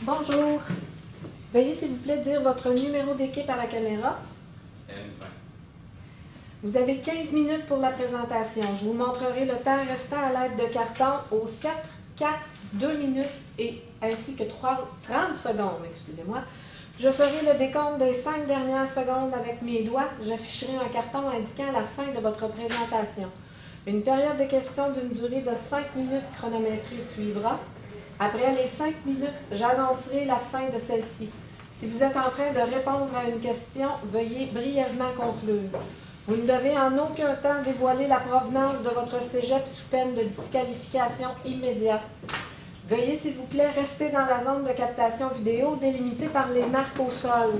Bonjour. Veuillez s'il vous plaît dire votre numéro d'équipe à la caméra. M20. Vous avez 15 minutes pour la présentation. Je vous montrerai le temps restant à l'aide de carton aux 7, 4, 2 minutes et ainsi que 30 secondes, excusez-moi. Je ferai le décompte des 5 dernières secondes avec mes doigts. J'afficherai un carton indiquant la fin de votre présentation. Une période de questions d'une durée de 5 minutes chronométrée suivra. Après les 5 minutes, j'annoncerai la fin de celle-ci. Si vous êtes en train de répondre à une question, veuillez brièvement conclure. Vous ne devez en aucun temps dévoiler la provenance de votre cégep sous peine de disqualification immédiate. Veuillez, s'il vous plaît, rester dans la zone de captation vidéo délimitée par les marques au sol.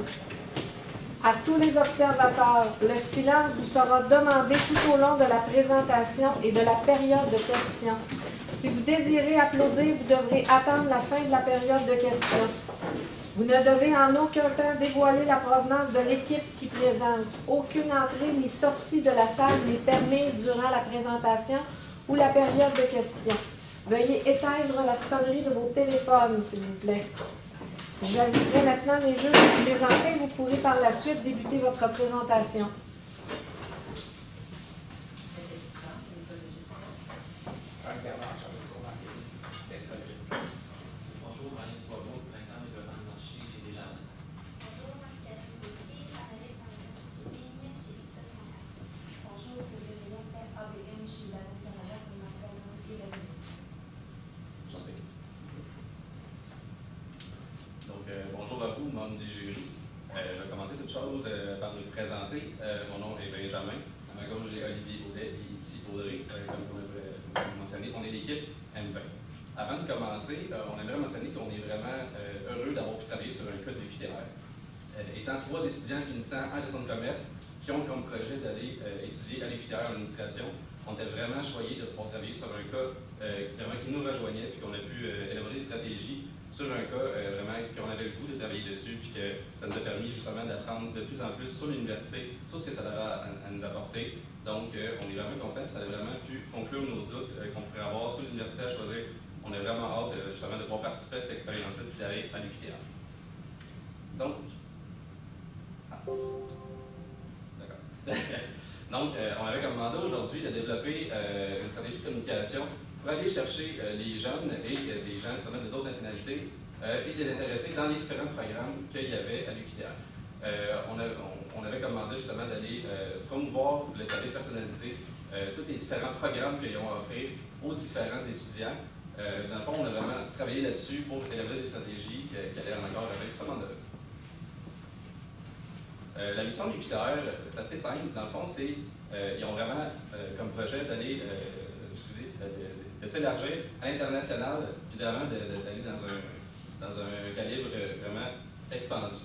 À tous les observateurs, le silence vous sera demandé tout au long de la présentation et de la période de questions. Si vous désirez applaudir, vous devrez attendre la fin de la période de questions. Vous ne devez en aucun temps dévoiler la provenance de l'équipe qui présente. Aucune entrée ni sortie de la salle n'est permise durant la présentation ou la période de questions. Veuillez éteindre la sonnerie de vos téléphones, s'il vous plaît. J'inviterai maintenant les juges à vous présenter. Vous pourrez par la suite débuter votre présentation. Bonjour, Brian Poivreau, printemps de Devant Marché, j'ai déjà. Bonjour, Marie-Catherine Gauthier, analyste en recherche marketing chez Ipsos Montréal. Bonjour, Gabrielle Père ABM chez Danone Canada pour l'environnement et l'avenir. Donc, bonjour à vous, membres du jury. Je vais commencer toute chose par me présenter. Mon nom est Benjamin. À ma gauche, j'ai Olivier Audet et ici Audrey. Comme vous l'avez mentionné, on est l'équipe M20. Avant de commencer, on aimerait mentionner qu'on est vraiment heureux d'avoir pu travailler sur un code UQTR. Étant 3 étudiants finissant en gestion de commerce qui ont comme projet d'aller étudier à l'UQTR en administration, on était vraiment choyés de pouvoir travailler sur un cas vraiment qui nous rejoignait, puis qu'on a pu élaborer des stratégies sur un cas vraiment qu'on avait le goût de travailler dessus, puis que ça nous a permis justement d'apprendre de plus en plus sur l'université, sur ce que ça avait à nous apporter. Donc, on est vraiment contents, ça a vraiment pu conclure nos doutes qu'on pourrait avoir sur l'université à choisir. On a vraiment hâte justement de pouvoir participer à cette expérience-là puis d'aller à l'UQTR. Donc, d'accord. Donc, on avait comme mandat aujourd'hui de développer une stratégie de communication pour aller chercher les jeunes et des gens justement de d'autres nationalités et de les intéresser dans les différents programmes qu'il y avait à l'UQTR. On avait comme mandat justement d'aller promouvoir le service personnalisé, tous les différents programmes qu'ils ont à offrir aux différents étudiants. Dans le fond, on a vraiment travaillé là-dessus pour élaborer des stratégies qui allaient en accord avec ce mandat. La mission de l'UQTR, c'est assez simple. Dans le fond, ils ont vraiment comme projet d'aller, de s'élargir à l'international, puis vraiment d'aller dans un calibre vraiment expandu.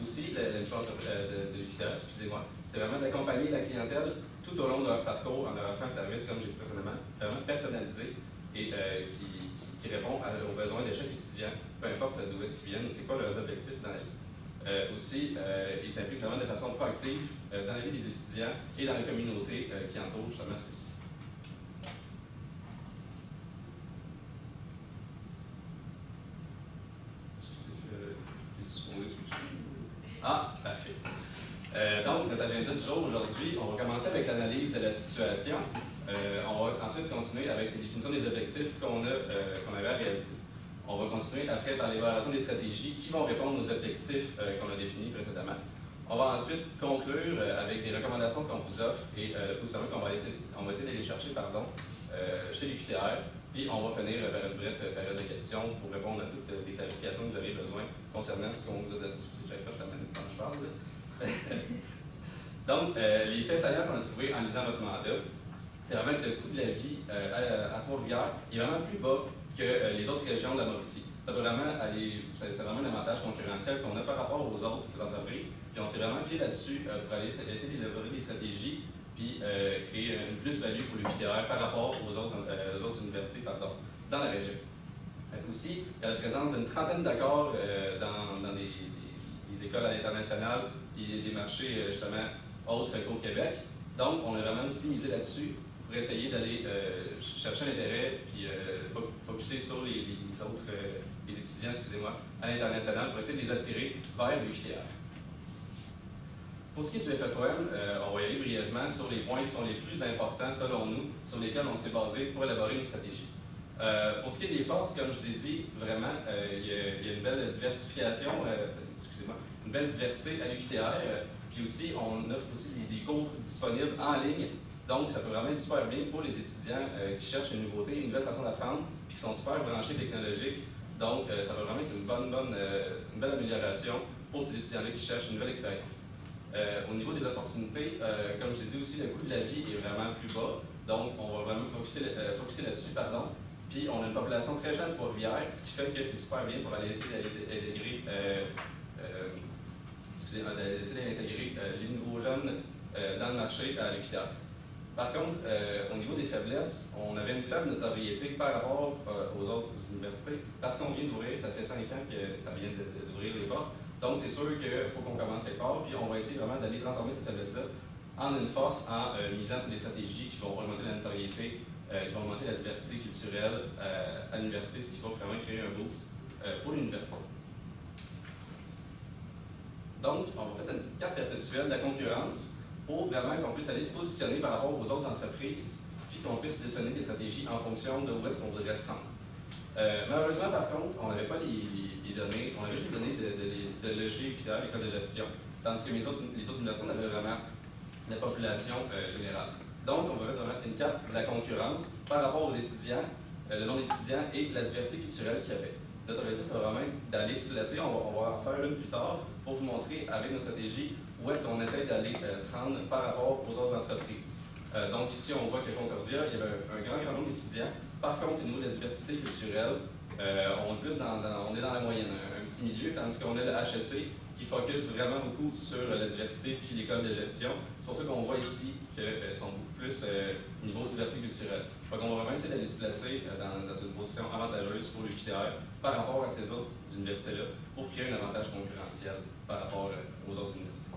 Aussi, la mission de l'UQTR, excusez-moi, c'est vraiment d'accompagner la clientèle tout au long de leur parcours en leur offrant un service, comme j'ai dit précédemment, vraiment personnalisé et qui répond aux besoins de chaque étudiant, peu importe d'où est-ce qu'ils viennent ou c'est quoi leurs objectifs dans la vie. Aussi, ils s'impliquent vraiment de façon proactive dans la vie des étudiants et dans la communauté qui entoure justement ceux-ci. Ah, parfait. Donc, notre agenda du jour aujourd'hui, on va commencer avec l'analyse de la situation. On va ensuite continuer avec les définitions des objectifs qu'on avait à réaliser. On va continuer après par l'évaluation des stratégies qui vont répondre aux objectifs qu'on a définis précédemment. On va ensuite conclure avec des recommandations qu'on vous offre et positionnements qu'on va essayer d'aller chercher chez l'UQTR. Puis on va finir par une brève période de questions pour répondre à toutes les clarifications que vous avez besoin concernant ce qu'on vous a donné. J'accroche la manette quand je parle. Donc, les faits saillants qu'on a trouvés en lisant votre mandat, c'est vraiment que le coût de la vie à Trois-Rivières est vraiment plus bas que les autres régions de la Mauricie. Ça peut vraiment c'est vraiment un avantage concurrentiel qu'on a par rapport aux autres entreprises. Puis on s'est vraiment fié là-dessus pour aller essayer d'élaborer des stratégies puis créer une plus-value pour l'UQTR par rapport aux autres universités dans la région. Aussi, il y a la présence d'une trentaine d'accords dans des écoles à l'international et des marchés justement autres qu'au Québec. Donc, on a vraiment aussi misé là-dessus pour essayer d'aller chercher l'intérêt puis focusser sur les autres les étudiants, excusez-moi, à l'international pour essayer de les attirer vers l'UQTR. Pour ce qui est du FFOM, on va y aller brièvement sur les points qui sont les plus importants selon nous, sur lesquels on s'est basé pour élaborer une stratégie. Pour ce qui est des forces, comme je vous ai dit, vraiment, il y a une belle diversification, une belle diversité à l'UQTR. Puis aussi, on offre aussi des cours disponibles en ligne. Donc, ça peut vraiment être super bien pour les étudiants qui cherchent une nouveauté, une nouvelle façon d'apprendre, puis qui sont super branchés technologiques. Donc, ça va vraiment être une belle amélioration pour ces étudiants-là qui cherchent une nouvelle expérience. Au niveau des opportunités, comme je vous ai dit aussi, le coût de la vie est vraiment plus bas. Donc, on va vraiment focuser là-dessus, pardon. Puis, on a une population très jeune de Trois-Rivières, ce qui fait que c'est super bien pour aller essayer d'intégrer les nouveaux jeunes dans le marché à l'UQTR. Par contre, au niveau des faiblesses, on avait une faible notoriété par rapport aux autres universités. Parce qu'on vient d'ouvrir, ça fait 5 ans que ça vient d'ouvrir les portes. Donc, c'est sûr qu'il faut qu'on commence quelque part, puis on va essayer vraiment d'aller transformer cette faiblesse-là en une force en misant sur des stratégies qui vont augmenter la notoriété, qui vont augmenter la diversité culturelle à l'université, ce qui va vraiment créer un boost pour l'université. Donc, on va faire une petite carte perceptuelle de la concurrence pour vraiment qu'on puisse aller se positionner par rapport aux autres entreprises, puis qu'on puisse sélectionner des stratégies en fonction de où est-ce qu'on voudrait se rendre. Malheureusement, par contre, on n'avait pas les données, on avait juste les données de l'EG, puis de l'école de gestion, tandis que les autres universités, on avait vraiment la population générale. Donc, on va mettre vraiment une carte de la concurrence par rapport aux étudiants, le nombre d'étudiants et la diversité culturelle qu'il y avait. Notre objectif, c'est vraiment d'aller se placer, on va en faire une plus tard pour vous montrer avec nos stratégies où est-ce qu'on essaie d'aller se rendre par rapport aux autres entreprises. Donc ici, on voit que Concordia, il y avait un grand nombre d'étudiants. Par contre, au niveau de la diversité culturelle, on est dans la moyenne, un petit milieu, tandis qu'on a le HEC qui focus vraiment beaucoup sur la diversité puis l'école de gestion. C'est pour ça qu'on voit ici qu'ils sont beaucoup plus au niveau de diversité culturelle. Donc on va vraiment essayer d'aller se placer dans une position avantageuse pour l'UQTR par rapport à ces autres universités-là pour créer un avantage concurrentiel par rapport aux autres universités.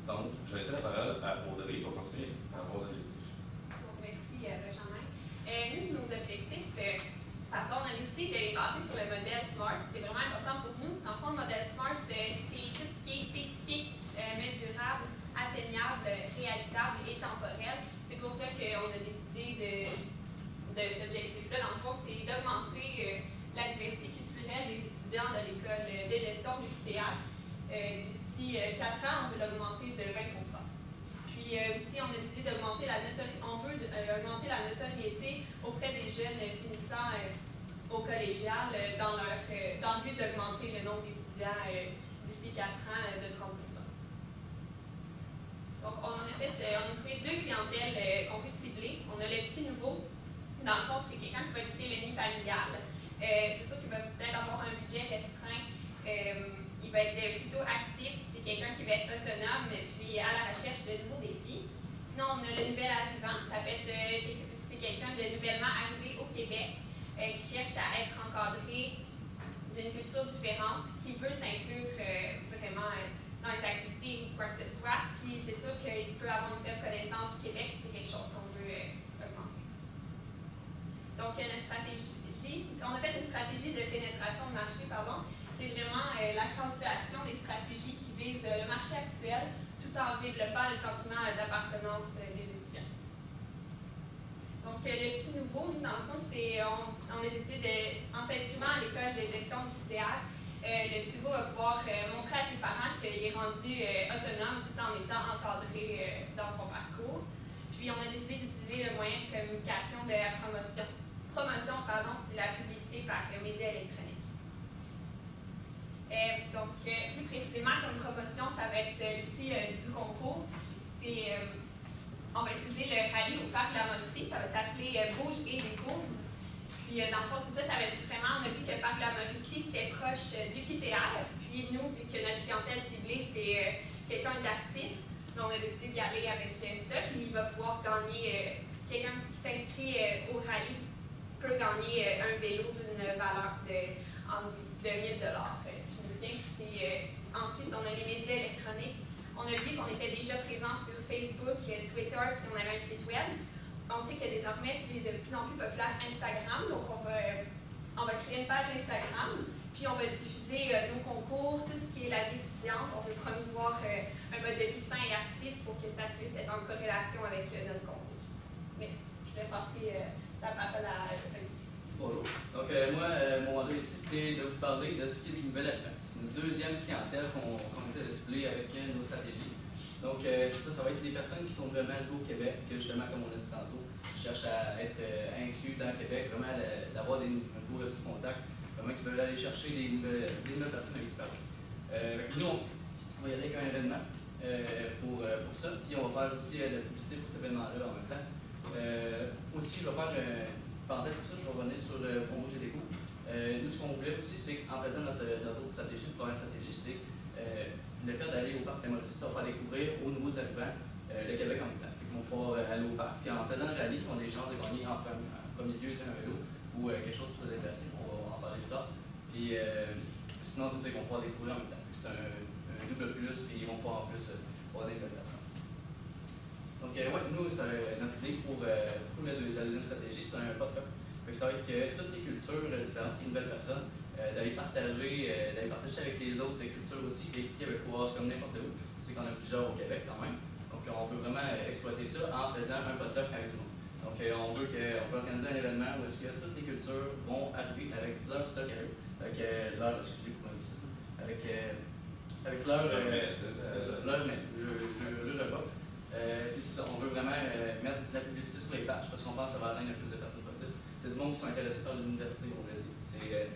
Donc, je vais laisser la parole à Audrey pour continuer par rapport aux objectifs. Merci, Benjamin. L'un de nos objectifs, on a décidé de les baser sur le modèle SMART. C'est vraiment important pour nous. En fond, le modèle SMART, c'est tout ce qui est spécifique, mesurable, atteignable, réalisable et temporel. C'est pour ça qu'on a décidé de cet objectif-là. Dans le fond, c'est d'augmenter la diversité culturelle des étudiants de l'école de gestion du l'UQTR. D'ici 4 ans, on veut l'augmenter de 20 %. Puis aussi, on a décidé d'augmenter augmenter la notoriété auprès des jeunes finissant au collégial dans le but d'augmenter le nombre d'étudiants d'ici 4 ans de 30 %. Donc, on a trouvé 2 clientèles qu'on peut cibler. On a le petit nouveau. Dans le fond, c'est quelqu'un qui va quitter le nid familial. C'est sûr qu'il va peut-être avoir un budget restreint. Il va être plutôt actif. C'est quelqu'un qui va être autonome puis à la recherche de nouveaux défis. Sinon, on a le nouvel arrivant. C'est quelqu'un de nouvellement arrivé au Québec qui cherche à être encadré d'une culture différente, qui veut s'inclure vraiment dans les activités ou quoi que ce soit. Puis c'est sûr qu'il peut avoir une faible connaissance du Québec, c'est quelque chose qu'on veut augmenter. Donc, notre stratégie, on a fait une stratégie de pénétration de marché, c'est vraiment l'accentuation des stratégies qui visent le marché actuel tout en développant le sentiment d'appartenance des étudiants. Donc, le petit nouveau, nous, dans le fond, on a décidé en s'inscrivant à l'école de gestion du théâtre, le petit nouveau va pouvoir montrer à ses parents qu'il est rendu autonome tout en étant encadré dans son parcours. Puis, on a décidé d'utiliser le moyen de communication de la promotion de la publicité par médias électroniques. Donc, plus précisément, comme promotion, ça va être l'outil du concours. On va utiliser le rallye au parc de la Mauricie, ça va s'appeler Bouge et Découvre. Puis, dans le fond, c'est ça va être vraiment, on a vu que le parc de la Mauricie, c'était proche du QTR. Puis, nous, vu que notre clientèle ciblée, c'est quelqu'un d'actif, on a décidé d'y aller avec ça. Puis, il va pouvoir gagner, quelqu'un qui s'inscrit au rallye peut gagner un vélo d'une valeur de 1 000 $. Si je me souviens, ensuite, on a les médias électroniques. On a vu qu'on était déjà présent sur Facebook, Twitter, puis on avait un site web. On sait que désormais, c'est de plus en plus populaire Instagram, donc on va On va créer une page Instagram, puis on va diffuser nos concours, tout ce qui est la vie étudiante. On veut promouvoir un mode de vie sain et actif pour que ça puisse être en corrélation avec notre concours. Merci. Je vais passer la parole à Olivier. Bonjour. Donc, moi, mon mandat ici, c'est de vous parler de ce qui est du nouvel arrivant. C'est une deuxième clientèle qu'on essaie de cibler avec nos stratégies. Donc, ça va être des personnes qui sont vraiment nouveaux au Québec, que justement, comme on a dit tantôt, cherchent à être inclus dans le Québec, vraiment d'avoir un nouveau réseau de contact, vraiment qui veulent aller chercher des nouvelles personnes avec qui parler. Nous, on va y aller avec un événement pour ça, puis on va faire aussi de la publicité pour cet événement-là en même temps. Aussi, je vais faire parenthèse pour ça, je vais revenir sur Bon Mot Gédéco. Nous, ce qu'on voulait aussi, c'est qu'en faisant notre autre stratégie, notre première stratégie, c'est le fait d'aller au parc Mauricie, ça va faire découvrir aux nouveaux arrivants le Québec en même temps. Ils vont pouvoir aller au parc. Puis en faisant le rallye, on a des chances de gagner en premier lieu, c'est un vélo ou quelque chose pour se déplacer. On va en parler plus tard. Puis sinon, c'est qu'on va pouvoir découvrir en même temps. C'est un double plus, et ils vont pouvoir en plus voir des nouvelles personnes. Donc, nous, notre idée pour la deuxième stratégie, c'est un podcast. Ça va être que toutes les cultures différentes, les nouvelles personnes, d'aller partager avec les autres cultures aussi, les québécoises comme n'importe où. C'est qu'on a plusieurs au Québec quand même. Donc, on veut vraiment exploiter ça en faisant un podcast avec tout le monde. Donc, on peut organiser un événement où est-ce que toutes les cultures vont arriver avec leur stock à eux, avec leur, excusez pour l'anglicisme, avec leur repas. Puis c'est ça, on veut vraiment mettre de la publicité sur les pages parce qu'on pense que ça va atteindre le plus de personnes possible. C'est du monde qui sont intéressés par l'université, on l'a dit. C'est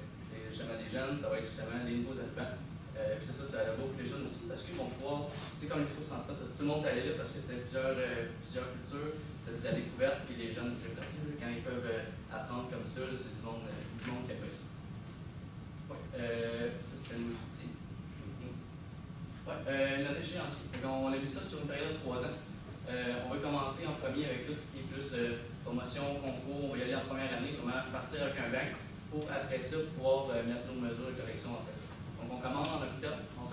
justement des jeunes, ça va être justement les nouveaux arrivants. Puis c'est ça, ça va beaucoup les jeunes aussi parce qu'ils vont pouvoir, tu sais, comme l'Expo 67, tout le monde est allé là parce que c'était plusieurs cultures, c'est de la découverte, puis les jeunes, quand ils peuvent apprendre comme ça, c'est du monde qui appelle ça. Ouais, ça c'était nos outils. Notre échéancier. On a mis ça sur une période de 3 ans. On va commencer en premier avec tout ce qui est plus promotion, concours. On va y aller en première année, comment partir avec un banc pour après ça pouvoir mettre nos mesures de correction après ça. Donc on commence en octobre pour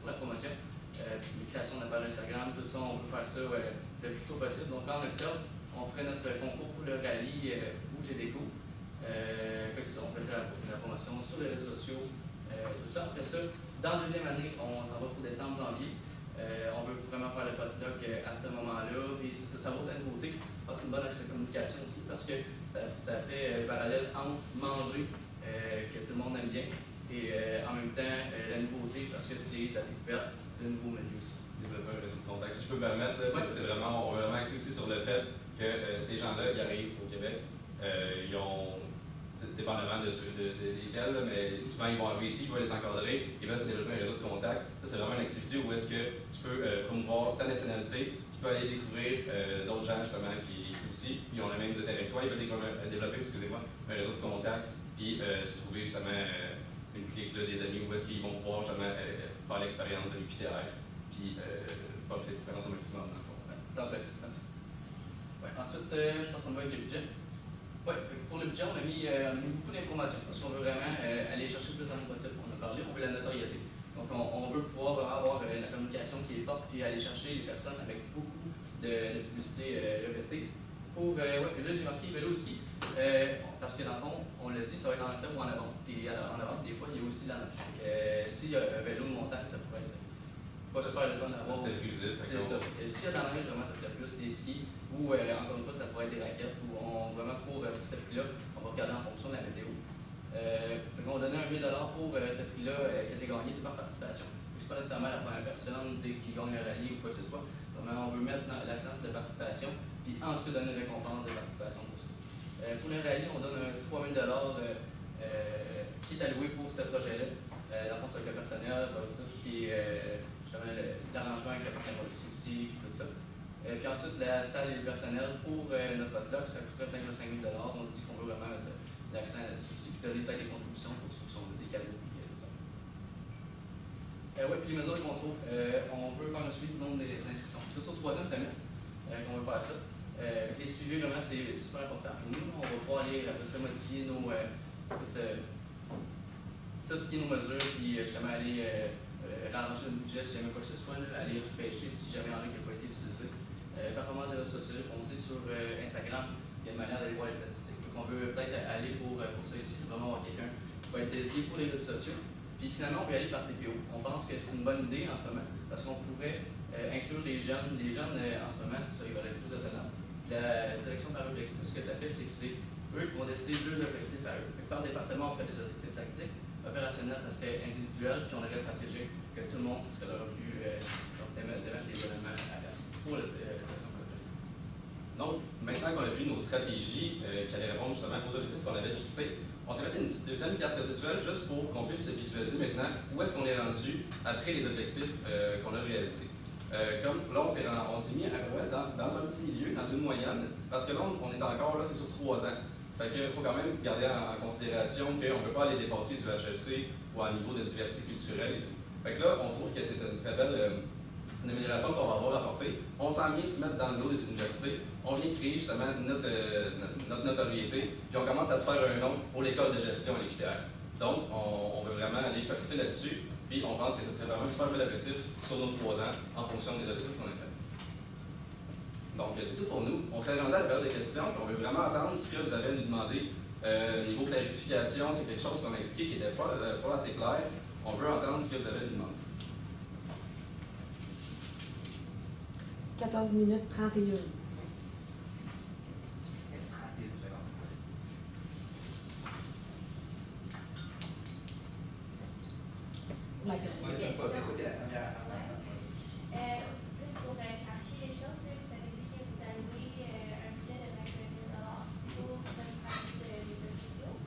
la promotion, puis création de la page Instagram, tout ça, on veut faire ça le plus tôt possible. Donc là, en octobre, on ferait notre concours pour le rallye ou Gédéco. On fait la promotion sur les réseaux sociaux, tout ça. Après ça, dans la deuxième année, on s'en va pour décembre, janvier. On veut vraiment faire le potluck à ce moment-là. Puis ça vaut de la nouveauté. Je pense que c'est une bonne axe de communication aussi parce que ça fait parallèle entre manger, que tout le monde aime bien, et en même temps la nouveauté parce que c'est la découverte de nouveaux menus aussi. Développer un réseau de contacts. Si je peux me permettre, c'est vraiment, on veut vraiment axer aussi sur le fait que ces gens-là, ils arrivent au Québec, ils ont, dépendamment desquels, mais souvent ils vont arriver ici, ils veulent être encadrés, ils veulent se développer un réseau de contacts. Ça, c'est vraiment une activité où est-ce que tu peux promouvoir ta nationalité, tu peux aller découvrir d'autres gens justement qui aussi, ils ont le même intérêt avec toi, ils veulent développer, un réseau de contacts, puis se trouver justement une clique là, des amis où est-ce qu'ils vont pouvoir justement faire l'expérience de l'UQTR, puis profiter de l'expérience au maximum. Merci. Ensuite, je pense qu'on va avec le budget. Pour le budget, on a mis beaucoup d'informations parce qu'on veut vraiment aller chercher le plus d'argent possible. On a parlé, on veut la notoriété. Donc, on veut pouvoir vraiment avoir la communication qui est forte puis aller chercher les personnes avec beaucoup de publicité répétée. Là, j'ai marqué vélo ski parce que dans le fond, on l'a dit, ça va être en octobre ou en novembre. Puis en novembre, des fois, il y a aussi la neige. S'il y a un vélo de montagne, ça pourrait être pas super le fun à avoir. C'est plus C'est ça. S'il y a de la neige, vraiment, ça serait plus des skis. Ou encore une fois, ça pourrait être des raquettes, ou vraiment pour ce prix-là, on va regarder en fonction de la météo. On va donner $1 000 pour ce prix-là qui a été gagné, c'est par participation. Ce n'est pas nécessairement la première personne qui gagne un rallye ou quoi que ce soit. Vraiment, on veut mettre l'accent sur la participation, puis ensuite donner une récompense de participation pour ça. Pour le rallye, on donne $3 000 qui est alloué pour ce projet-là. Dans le fond, avec le personnel, ça va être tout ce qui est l'arrangement avec le partenaire aussi, puis tout ça. Puis ensuite, la salle et le personnel pour notre potluck, ça coûterait peut-être $5 000. On se dit qu'on veut vraiment mettre l'accent là-dessus aussi, puis donner peut-être des contributions pour ceux qui sont des cadeaux et tout ça. Puis les mesures de contrôle, on veut faire un suivi du nombre d'inscriptions. C'est sur le 3e semestre qu'on veut faire ça. Les suivis, vraiment, c'est super important pour nous. On va pouvoir aller modifier nos, tout ce qui est nos mesures, puis justement aller rallonger le budget si jamais quoi que ce soit, aller repêcher si jamais il y en a qui n'a pas été utilisé. Performance des réseaux sociaux, on sait sur Instagram, il y a une manière d'aller voir les statistiques. Donc, on veut peut-être aller pour ça ici, vraiment avoir quelqu'un qui va être dédié pour les réseaux sociaux. Puis finalement, on peut aller par TPO. On pense que c'est une bonne idée en ce moment parce qu'on pourrait inclure les jeunes. Les jeunes, en ce moment, c'est ça, ils veulent être plus autonomes. La direction par objectif, ce que ça fait, c'est que c'est eux qui vont décider 2 objectifs à eux. Par département, on fait des objectifs tactiques. Opérationnel, ça serait individuel. Puis on aurait stratégique, que tout le monde, ce serait le revenu de mettre les événements pour la direction par objectif. Donc, maintenant qu'on a vu nos stratégies qui allaient répondre justement aux objectifs qu'on avait fixés, on s'est fait une petite deuxième carte conceptuelle juste pour qu'on puisse visualiser maintenant où est-ce qu'on est rendu après les objectifs qu'on a réalisés. Comme là, on s'est mis dans un petit milieu, dans une moyenne, parce que là, on est encore là, c'est sur 3 ans. Fait qu'il faut quand même garder en considération qu'on ne peut pas aller dépasser du HEC ou à un niveau de diversité culturelle et tout. Fait que là, on trouve que c'est une très belle une amélioration qu'on va avoir apportée. On s'en vient se mettre dans le lot des universités. On vient créer justement notre notoriété, puis on commence à se faire un nom pour l'école de gestion à l'UQTR. Donc, on veut vraiment aller focuser là-dessus, puis on pense que ce serait vraiment un super bel objectif sur nos 3 ans en fonction des objectifs qu'on a fait. Donc, c'est tout pour nous. On s'est rendu à la période des questions, puis on veut vraiment entendre ce que vous avez à nous demander. Niveau clarification, c'est quelque chose qu'on a expliqué qui n'était pas assez clair. On veut entendre ce que vous avez à nous demander. 14 minutes 31. Plus pour clarifier les choses, vous avez dit que vous allouez un budget de 21 000 pour votre stratégie de médias sociaux.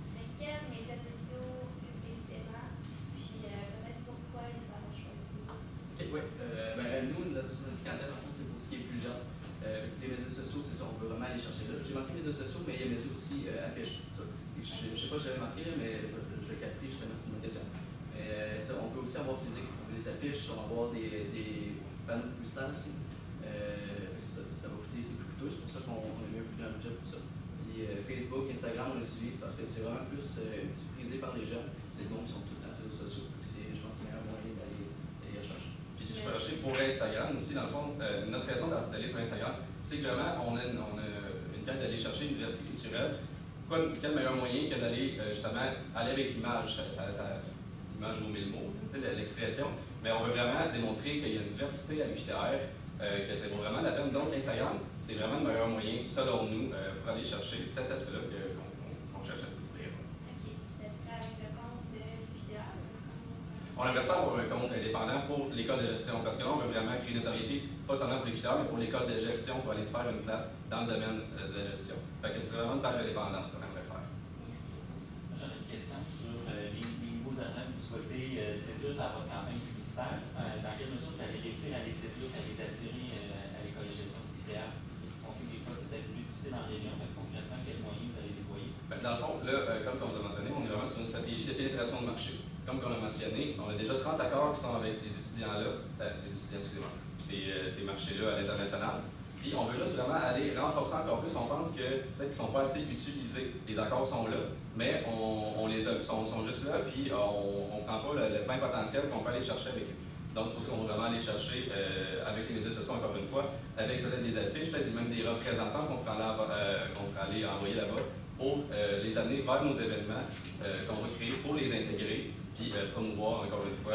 Ce serait quels médias sociaux plus précisément, puis peut-être pourquoi les avoir choisis? Okay, oui. Nous, notre clientèle, en fait, c'est pour ce qui est plus jeune. Les médias sociaux, c'est ça, on veut vraiment aller chercher là. J'ai marqué les réseaux sociaux, mais il y a les médias aussi affiches. Je ne sais pas si j'avais marqué, là, mais je l'ai capté justement, c'est une question. Ça, on peut aussi avoir physique, on peut des affiches, on va avoir des panneaux publicitaires aussi. Ça va coûter, c'est plus coûteux, c'est pour ça qu'on a mis un plus grand budget pour ça. Et Facebook, Instagram, on les utilise parce que c'est vraiment plus utilisé par les jeunes. C'est donc ils sont tout le temps sur les réseaux sociaux. Je pense que c'est le meilleur moyen d'aller rechercher. Puis si je peux rajouter pour Instagram aussi, dans le fond, notre raison d'aller sur Instagram, c'est que vraiment, on a une quête d'aller chercher une diversité culturelle. Quel meilleur moyen que d'aller justement aller avec l'image? L'image vaut 1000 mots, l'expression. Mais on veut vraiment démontrer qu'il y a une diversité à l'UQTR, que ça vaut vraiment la peine. Donc Instagram, c'est vraiment le meilleur moyen, selon nous, pour aller chercher cet aspect-là qu'on cherche à découvrir. OK. Ça serait avec le compte de l'UQTR? On aimerait ça avoir un compte indépendant pour l'école de gestion, parce que là, on veut vraiment créer une notoriété, pas seulement pour l'UQTR, mais pour l'école de gestion, pour aller se faire une place dans le domaine de la gestion. Fait que c'est vraiment une page indépendante qu'on aimerait faire. J'aurais une question sur les nouveaux événements que vous souhaitez séduire dans votre campagne publicitaire. Dans quelle mesure vous allez réussir à les séduire, à les attirer à l'école de gestion publicitaire? On sait que des fois, c'est peut-être plus difficile en région, mais concrètement, quels moyens vous allez déployer? Dans le fond, là, comme on vous a mentionné, on est vraiment sur une stratégie de pénétration de marché. Comme on l'a mentionné, on a déjà 30 accords qui sont avec ces étudiants-là, ces marchés-là à l'international. Puis on veut juste vraiment aller renforcer encore plus. On pense que peut-être qu'ils ne sont pas assez utilisés. Les accords sont là, mais on les a, sont juste là, puis on ne prend pas le plein potentiel qu'on peut aller chercher avec eux. Donc c'est pour ça qu'on va vraiment aller chercher avec les médias sociaux, encore une fois, avec peut-être des affiches, peut-être même des représentants qu'on pourrait aller envoyer là-bas pour les amener vers nos événements qu'on va créer pour les intégrer, puis promouvoir encore une fois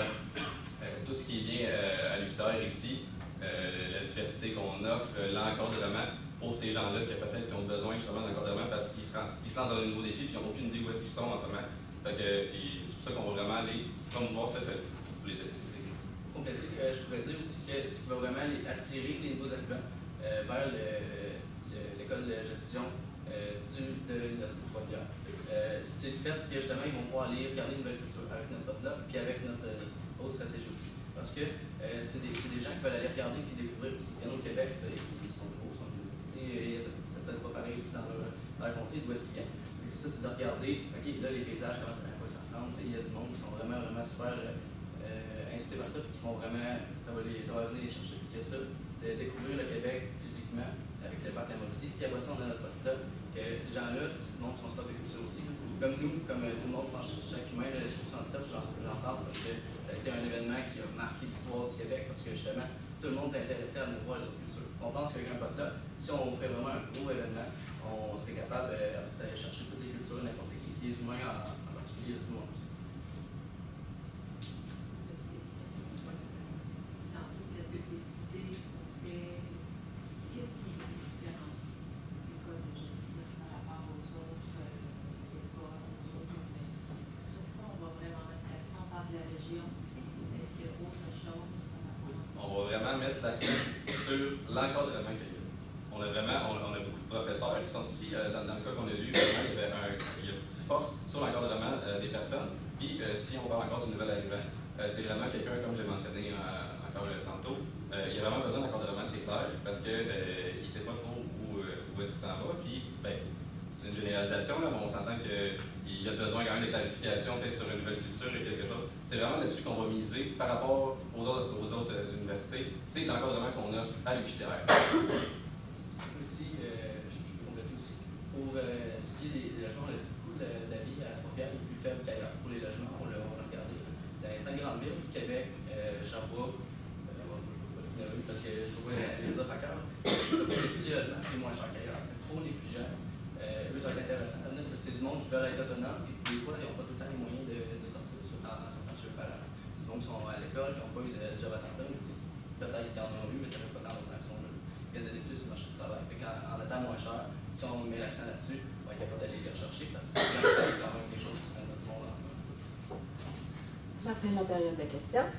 tout ce qui est bien à l'UQTR ici. La diversité qu'on offre, l'encadrement pour ces gens-là qui peut-être ont besoin justement d'encadrement parce qu'ils se lancent dans un nouveau défi et qu'ils n'ont aucune idée où est-ce qu'ils sont en ce moment. Fait que, c'est pour ça qu'on va vraiment aller promouvoir ce fait pour les aider. Pour compléter, je pourrais dire aussi que ce qui va vraiment attirer les nouveaux arrivants vers l'école de gestion de l'Université de Trois-Rivières, c'est le fait que justement ils vont pouvoir aller regarder une nouvelle culture avec notre top-là puis avec notre autre stratégie aussi. Parce que c'est des gens qui veulent aller regarder et découvrir aussi. Il y en a au Québec, ils sont nouveaux, c'est peut-être pas pareil aussi dans la contrée d'où est-ce qu'ils viennent. Ça, c'est de regarder, OK, là, les paysages, comment ça ressemble. Il y a du monde qui sont vraiment, vraiment super incités par ça, puis qui vont vraiment, ça va venir les chercher. Puis il y a ça, de découvrir le Québec physiquement avec le parc Lamourci. Puis après ça, on a notre pote que ces gens-là, c'est du monde qui sont pas vécu ça aussi. Comme nous, comme tout le monde, je pense que chaque humain, l'Expo 67, j'en parle parce que ça a été un événement qui a marqué l'histoire du Québec. Québec parce que justement, tout le monde est intéressé à venir voir les autres cultures. On pense qu'avec un là, si on ferait vraiment un gros événement, on serait capable d'aller chercher toutes les cultures, n'importe qui, les humains en particulier, de tout le monde. Dans toute la publicité qu'on fait, qu'est-ce qui différencie l'école de gestion par rapport aux autres écoles, aux autres universités? Surtout, on va vraiment mettre l'accent par la région. Est-ce qu'il y a autre chose par rapport? On va vraiment mettre l'accent sur l'encadrement qu'il y a. On a beaucoup de professeurs qui sont ici. Dans le cas qu'on a lu, vraiment, il y a beaucoup de force sur l'encadrement des personnes. Puis, si on parle encore du nouvel arrivant, c'est vraiment quelqu'un, comme j'ai mentionné encore tantôt, il y a vraiment besoin d'encadrement, c'est clair, parce qu'il ne sait pas trop où est-ce qu'il s'en va. Puis, c'est une généralisation, là, mais on s'entend qu'il y a besoin quand même de clarification, peut-être sur une nouvelle culture et quelque chose. C'est vraiment là-dessus qu'on va miser par rapport aux autres universités. C'est l'encadrement qu'on offre à l'UQTR. Aussi, je peux compléter aussi. Pour ce qui est des logements, on a dit beaucoup d'avis à Trois-Rivières est plus faible qu'ailleurs. Pour les logements, on l'a regardé. Dans les 5 grandes villes, Québec, Sherbrooke, parce que je trouve les autres à cœur. Pour les logements, c'est moins cher qu'ailleurs. Pour les plus jeunes, eux, ça va être intéressant. C'est du monde qui veut être autonome et des fois, ils n'ont pas tout le temps les moyens de sortir en sortant de chez leurs parents. Donc, ils sont à l'école, ils n'ont pas eu de job à temps plein. Peut-être qu'ils en ont eu, mais ça fait pas tant longtemps qu'ils sont là. Il y a des débuts sur le marché du travail. En étant moins cher, si on met l'accent là-dessus, on va être capable d'aller les rechercher parce que c'est quand même quelque chose qui prend notre monde en ce moment. La fin de la période de questions.